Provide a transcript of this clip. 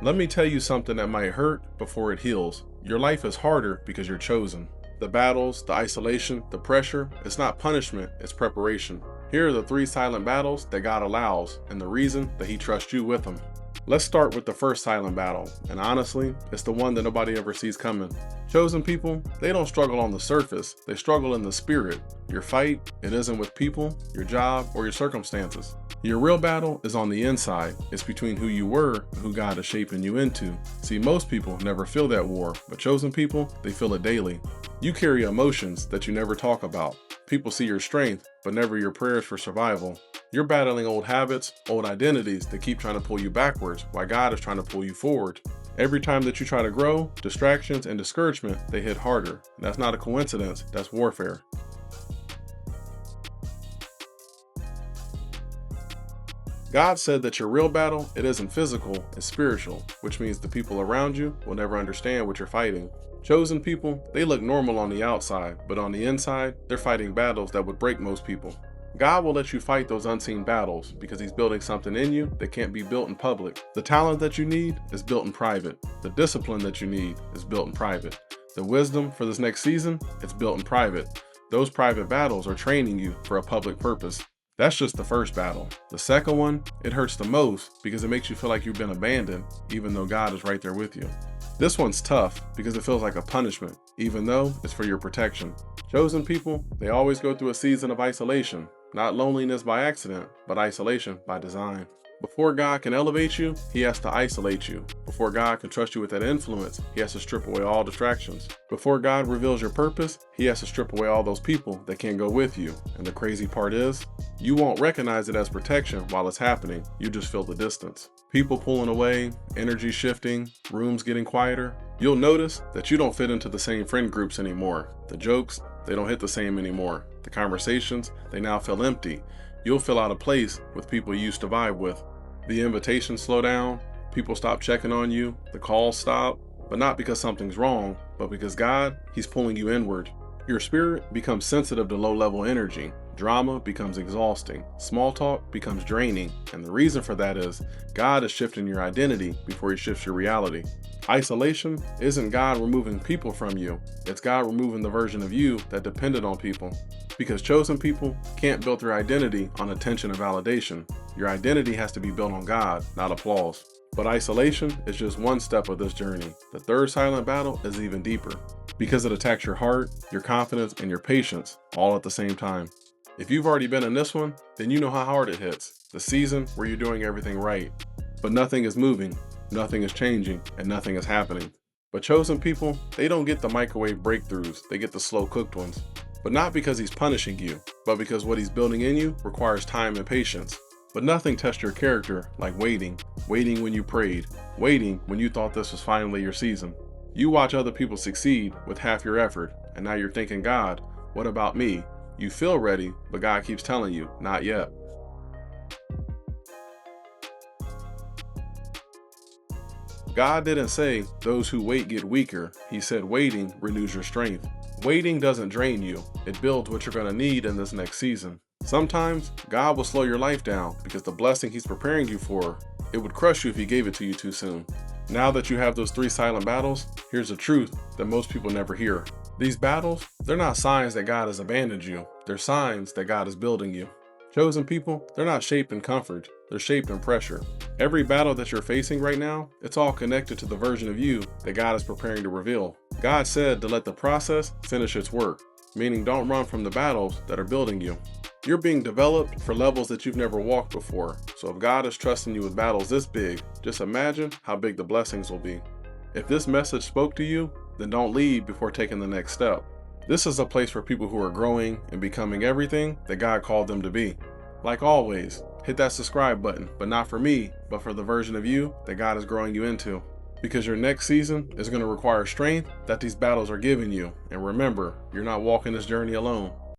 Let me tell you something that might hurt before it heals. Your life is harder because you're chosen. The battles, the isolation, the pressure, it's not punishment, it's preparation. Here are the 3 silent battles that God allows and the reason that He trusts you with them. Let's start with the first silent battle, and honestly, it's the one that nobody ever sees coming. Chosen people, they don't struggle on the surface, they struggle in the spirit. Your fight, it isn't with people, your job, or your circumstances. Your real battle is on the inside. It's between who you were and who God is shaping you into. See, most people never feel that war, but chosen people, they feel it daily. You carry emotions that you never talk about. People see your strength, but never your prayers for survival. You're battling old habits, old identities that keep trying to pull you backwards while God is trying to pull you forward. Every time that you try to grow, distractions and discouragement, they hit harder. That's not a coincidence, that's warfare. God said that your real battle, it isn't physical, it's spiritual, which means the people around you will never understand what you're fighting. Chosen people, they look normal on the outside, but on the inside, they're fighting battles that would break most people. God will let you fight those unseen battles because He's building something in you that can't be built in public. The talent that you need is built in private. The discipline that you need is built in private. The wisdom for this next season, it's built in private. Those private battles are training you for a public purpose. That's just the first battle. The second one, it hurts the most because it makes you feel like you've been abandoned, even though God is right there with you. This one's tough because it feels like a punishment, even though it's for your protection. Chosen people, they always go through a season of isolation, not loneliness by accident, but isolation by design. Before God can elevate you, He has to isolate you. Before God can trust you with that influence, He has to strip away all distractions. Before God reveals your purpose, He has to strip away all those people that can't go with you. And the crazy part is, you won't recognize it as protection while it's happening, you just feel the distance. People pulling away, energy shifting, rooms getting quieter. You'll notice that you don't fit into the same friend groups anymore. The jokes, they don't hit the same anymore. The conversations, they now feel empty. You'll feel out of place with people you used to vibe with. The invitations slow down, people stop checking on you, the calls stop, but not because something's wrong, but because God, He's pulling you inward. Your spirit becomes sensitive to low-level energy. Drama becomes exhausting. Small talk becomes draining. And the reason for that is God is shifting your identity before He shifts your reality. Isolation isn't God removing people from you. It's God removing the version of you that depended on people. Because chosen people can't build their identity on attention and validation. Your identity has to be built on God, not applause. But isolation is just one step of this journey. The third silent battle is even deeper because it attacks your heart, your confidence, and your patience all at the same time. If you've already been in this one, then you know how hard it hits. The season where you're doing everything right, but nothing is moving, nothing is changing, and nothing is happening. But chosen people, they don't get the microwave breakthroughs, they get the slow cooked ones. But not because He's punishing you, but because what He's building in you requires time and patience. But nothing tests your character like waiting when you prayed, waiting when you thought this was finally your season. You watch other people succeed with half your effort, and now you're thinking, God, what about me? You feel ready, but God keeps telling you, not yet. God didn't say those who wait get weaker. He said waiting renews your strength. Waiting doesn't drain you. It builds what you're going to need in this next season. Sometimes God will slow your life down because the blessing He's preparing you for, it would crush you if He gave it to you too soon. Now that you have those 3 silent battles, here's the truth that most people never hear. These battles, they're not signs that God has abandoned you. They're signs that God is building you. Chosen people, they're not shaped in comfort. They're shaped in pressure. Every battle that you're facing right now, it's all connected to the version of you that God is preparing to reveal. God said to let the process finish its work, meaning don't run from the battles that are building you. You're being developed for levels that you've never walked before. So if God is trusting you with battles this big, just imagine how big the blessings will be. If this message spoke to you, then don't leave before taking the next step. This is a place for people who are growing and becoming everything that God called them to be. Like always, hit that subscribe button, but not for me, but for the version of you that God is growing you into. Because your next season is going to require strength that these battles are giving you. And remember, you're not walking this journey alone.